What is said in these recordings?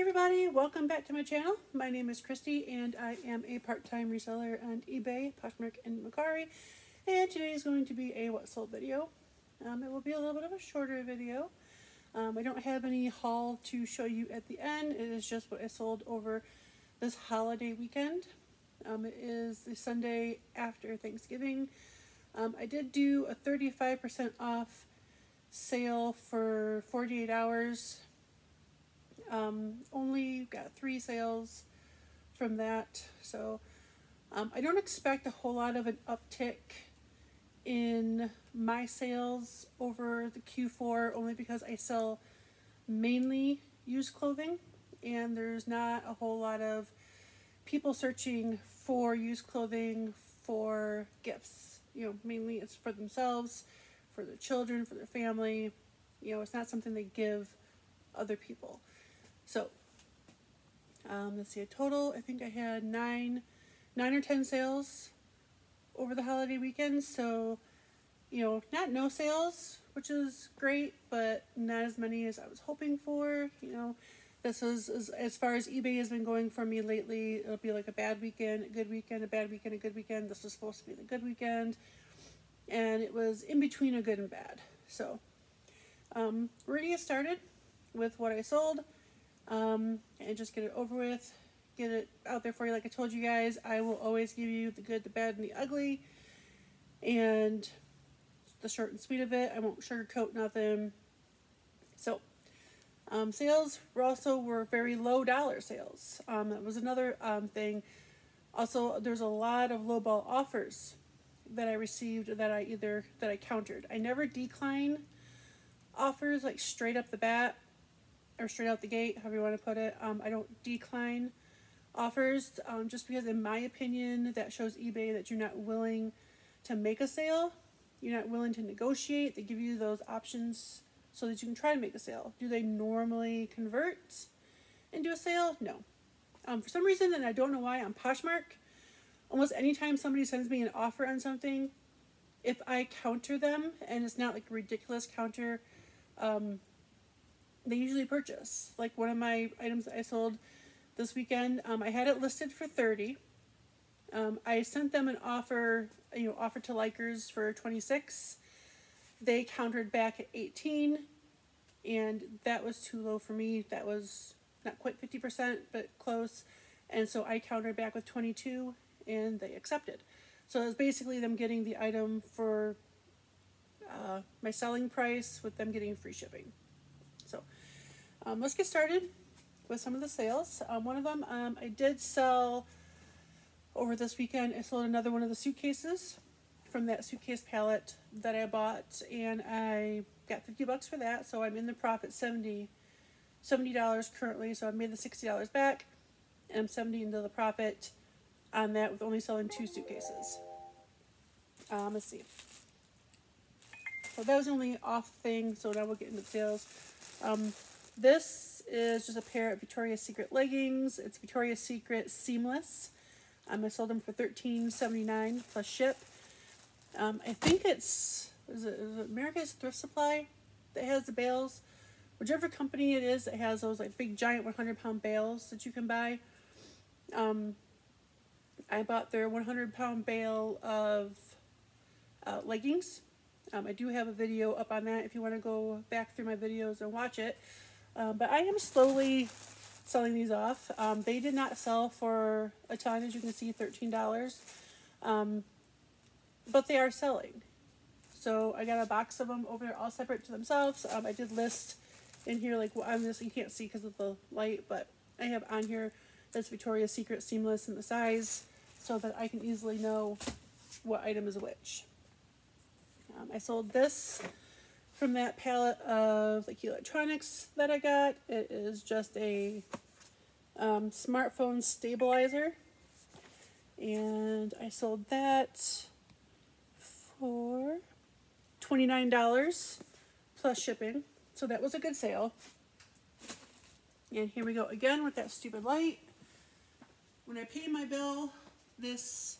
everybody, welcome back to my channel. My name is Christy and I am a part-time reseller on eBay, Poshmark, and mercari. And today is going to be a what sold video. It will be a little bit of a shorter video. I don't have any haul to show you at the end. It is just what I sold over this holiday weekend. It is the Sunday after Thanksgiving. I did do a 35% off sale for 48 hours. Only got 3 sales from that, so I don't expect a whole lot of an uptick in my sales over the Q4, only because I sell mainly used clothing and there's not a whole lot of people searching for used clothing for gifts. You know, mainly it's for themselves, for their children, for their family. You know, it's not something they give other people. So, let's see, a total, I think I had 9 or 10 sales over the holiday weekend. So, you know, not no sales, which is great, but not as many as I was hoping for. You know, this is, as far as eBay has been going for me lately, it'll be like a bad weekend, a good weekend, a bad weekend, a good weekend. This was supposed to be the good weekend, and it was in between a good and bad. So, we're gonna get started with what I sold. And just get it over with, get it out there for you. Like I told you guys, I will always give you the good, the bad, and the ugly, and the short and sweet of it. I won't sugarcoat nothing. So, sales were very low dollar sales. That was another thing. Also, there's a lot of lowball offers that I received that I countered. I never decline offers like straight up the bat, or straight out the gate, however you want to put it. I don't decline offers, just because in my opinion that shows eBay that you're not willing to make a sale, you're not willing to negotiate. They give you those options so that you can try to make a sale. Do they normally convert into a sale? No. For some reason, and I don't know why, on Poshmark, almost anytime somebody sends me an offer on something, if I counter them, and it's not like a ridiculous counter, they usually purchase. Like one of my items that I sold this weekend, I had it listed for 30. I sent them an offer, offer to likers for 26. They countered back at 18, and that was too low for me. That was not quite 50%, but close. And so I countered back with 22, and they accepted. So it was basically them getting the item for my selling price with them getting free shipping. So let's get started with some of the sales. One of them I did sell over this weekend. I sold another one of the suitcases from that suitcase palette that I bought, and I got 50 bucks for that. So I'm in the profit, $70 currently. So I made the $60 back, and I'm 70 into the profit on that with only selling 2 suitcases. Let's see. So that was the only off thing. So now we'll get into the sales. This is just a pair of Victoria's Secret leggings. It's Victoria's Secret seamless. I sold them for $13.79 plus ship. I think is it America's Thrift Supply that has the bales. Whichever company it is that has those like big giant 100-pound bales that you can buy. I bought their 100-pound bale of leggings. I do have a video up on that if you want to go back through my videos and watch it. But I am slowly selling these off. They did not sell for a ton, as you can see, $13. But they are selling. So I got a box of them over there, all separate to themselves. I did list in here, like, well, you can't see because of the light, but I have on here that's Victoria's Secret seamless and the size, so that I can easily know what item is which. I sold this from that palette of like electronics that I got. It is just a smartphone stabilizer, and I sold that for $29 plus shipping. So that was a good sale. And here we go again with that stupid light. When I pay my bill this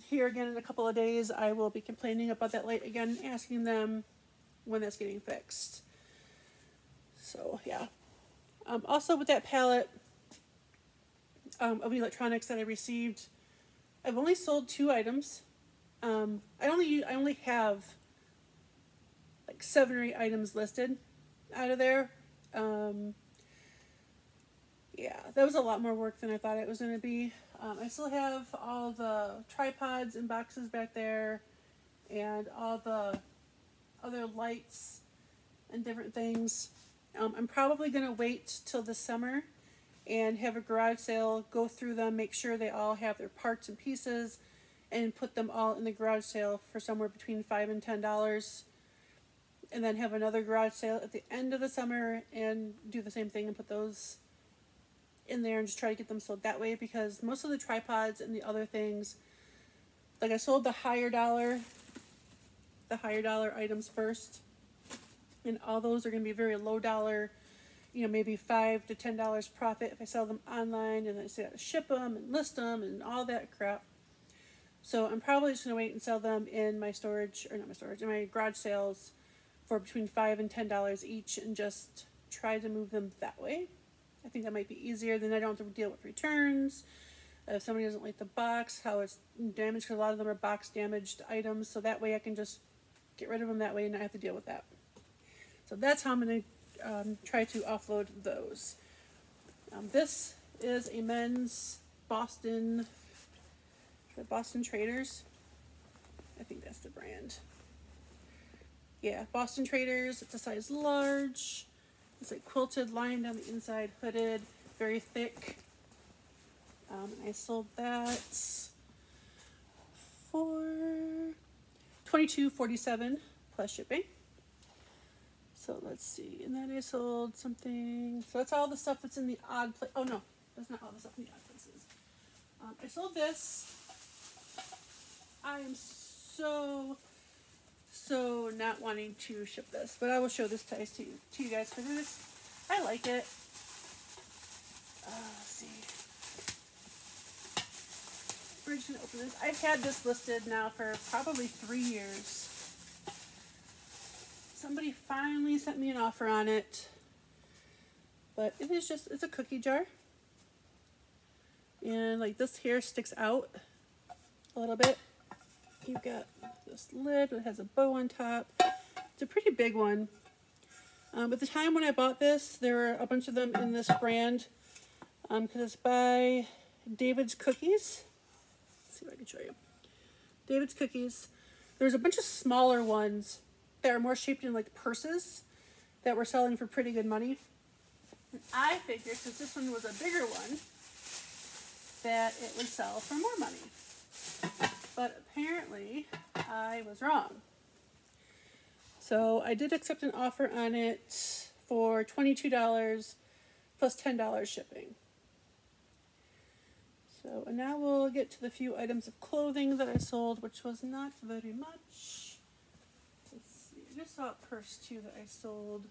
here again in a couple of days, I will be complaining about that light again, asking them when that's getting fixed. So yeah, Also with that palette of electronics that I received, I've only sold 2 items. I only have like 7 or 8 items listed out of there. Yeah, that was a lot more work than I thought it was going to be. I still have all the tripods and boxes back there, and all the other lights and different things. I'm probably going to wait till the summer and have a garage sale, go through them, make sure they all have their parts and pieces, and put them all in the garage sale for somewhere between $5 and $10. And then have another garage sale at the end of the summer and do the same thing and put those in there and just try to get them sold that way, because most of the tripods and the other things, like I sold the higher dollar items first, and all those are going to be very low dollar, maybe $5 to $10 profit if I sell them online, and then I still got to ship them and list them and all that crap. So I'm probably just going to wait and sell them in my in my garage sales for between $5 and $10 each, and just try to move them that way. I think that might be easier. Then I don't have to deal with returns. If somebody doesn't like the box, how it's damaged, because a lot of them are box damaged items. So that way I can just get rid of them that way and not have to deal with that. So that's how I'm going to try to offload those. This is a men's Boston Traders. I think that's the brand. Yeah, Boston Traders. It's a size large. It's like quilted, lined on the inside, hooded, very thick. I sold that for $22.47 plus shipping. So let's see, and then I sold something. So that's all the stuff that's in the odd place. Oh no, that's not all the stuff in the odd places. I sold this. I am so not wanting to ship this, but I will show this to you guys, because I like it. Let's see. We're just gonna open this. I've had this listed now for probably 3 years. Somebody finally sent me an offer on it, but it's a cookie jar, and like this here sticks out a little bit. You've got this lid that has a bow on top. It's a pretty big one. At the time when I bought this, there were a bunch of them in this brand, because it's by David's Cookies. Let's see if I can show you. David's Cookies. There's a bunch of smaller ones that are more shaped in like purses that were selling for pretty good money. And I figured, since this one was a bigger one, that it would sell for more money. But apparently, I was wrong. So I did accept an offer on it for $22 plus $10 shipping. So, and now we'll get to the few items of clothing that I sold, which was not very much. Let's see, I just saw a purse too that I sold.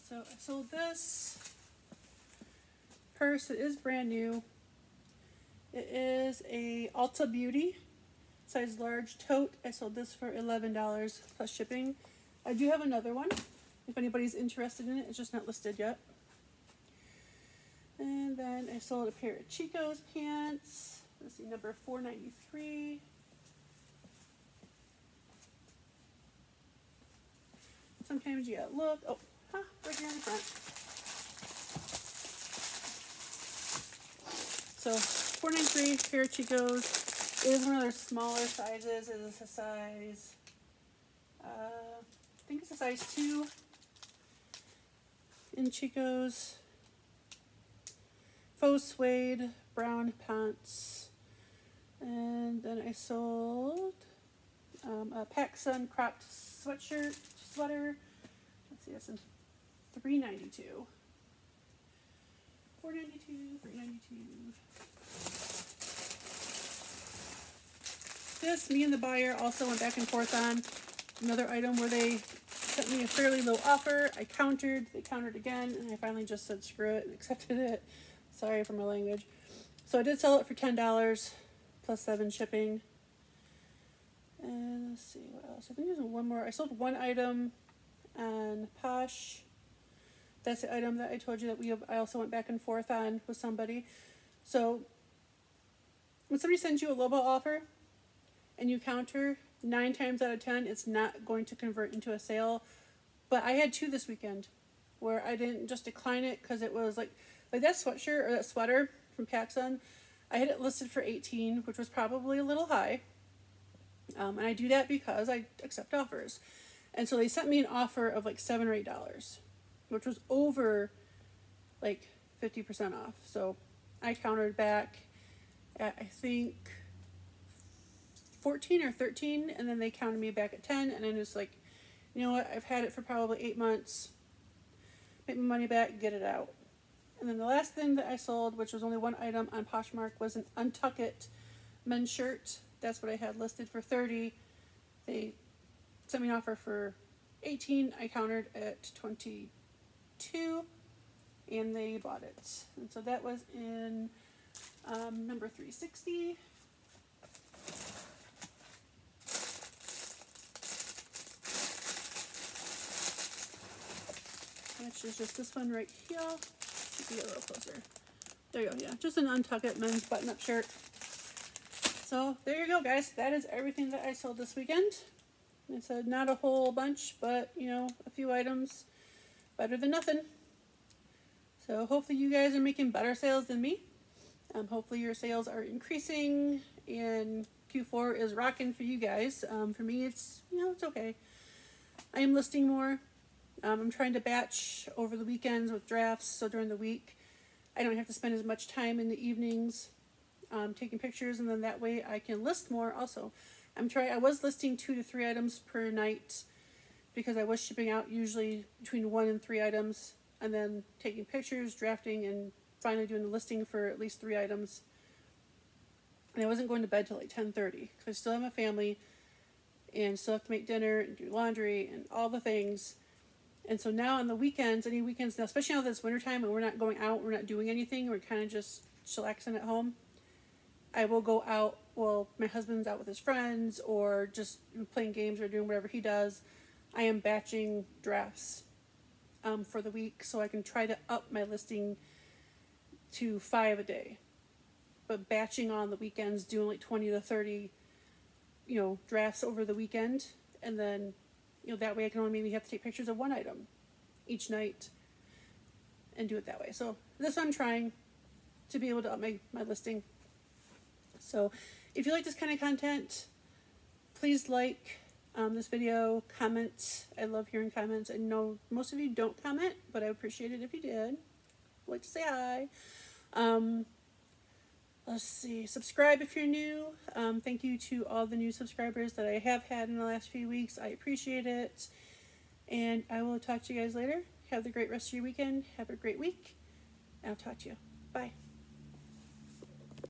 So I sold this purse. It is brand new. It is a Ulta Beauty size large tote. I sold this for $11 plus shipping. I do have another one if anybody's interested in it. It's just not listed yet. And then I sold a pair of Chico's pants. Let's see, number 493. Sometimes you gotta look. Oh. Right here in the front. So, 493 pair of Chico's. It is one of their smaller sizes. It is a size, I think it's a size 2 in Chico's. Faux suede, brown pants. And then I sold a PacSun cropped sweater. Let's see, that's in $3.92. $4.92, $3.92. This, me and the buyer also went back and forth on another item where they sent me a fairly low offer. I countered, they countered again, and I finally just said screw it and accepted it. Sorry for my language. So I did sell it for $10 plus $7 shipping. And let's see what else. I've been using one more. I sold one item on Posh. That's the item that I told you that I also went back and forth on with somebody. So when somebody sends you a lowball offer and you counter, 9 times out of 10 it's not going to convert into a sale. But I had 2 this weekend where I didn't just decline it because it was like that sweatshirt or that sweater from PacSun. I had it listed for 18, which was probably a little high. And I do that because I accept offers. And so they sent me an offer of like $7 or $8, which was over like 50% off. So I countered back at, I think, 14 or 13, and then they counted me back at 10, and I'm just like, you know what, I've had it for probably 8 months. Make my money back, get it out. And then the last thing that I sold, which was only one item on Poshmark, was an Untuck It men's shirt. That's what I had listed for 30. They sent me an offer for 18. I countered at 22, and they bought it. And so that was in number 360. Which is just this one right here. Get a little closer. There you go, yeah. Just an Untuck It men's button-up shirt. So there you go, guys. That is everything that I sold this weekend. It's not a whole bunch, but, you know, a few items. Better than nothing. So hopefully you guys are making better sales than me. Hopefully your sales are increasing and Q4 is rocking for you guys. For me, it's, you know, it's okay. I am listing more. I'm trying to batch over the weekends with drafts, so during the week I don't have to spend as much time in the evenings taking pictures, and then that way I can list more also. I was listing 2 to 3 items per night because I was shipping out usually between 1 and 3 items, and then taking pictures, drafting, and finally doing the listing for at least 3 items. And I wasn't going to bed till like 10:30 because I still have a family and still have to make dinner and do laundry and all the things. And so now on the weekends, any weekends now, especially now that it's wintertime and we're not going out, we're not doing anything, we're kind of just chillaxing at home, I will go out. Well, my husband's out with his friends or just playing games or doing whatever he does. I am batching drafts for the week so I can try to up my listing to 5 a day. But batching on the weekends, doing like 20 to 30, you know, drafts over the weekend, and then, you know, that way I can only maybe have to take pictures of 1 item each night and do it that way. So this I'm trying to be able to up my listing. So if you like this kind of content, please like this video, comment. I love hearing comments. I know most of you don't comment, but I would appreciate it if you did. I'd like to say hi. Let's see, subscribe if you're new. Thank you to all the new subscribers that I have had in the last few weeks. I appreciate it. And I will talk to you guys later. Have a great rest of your weekend. Have a great week. I'll talk to you. Bye.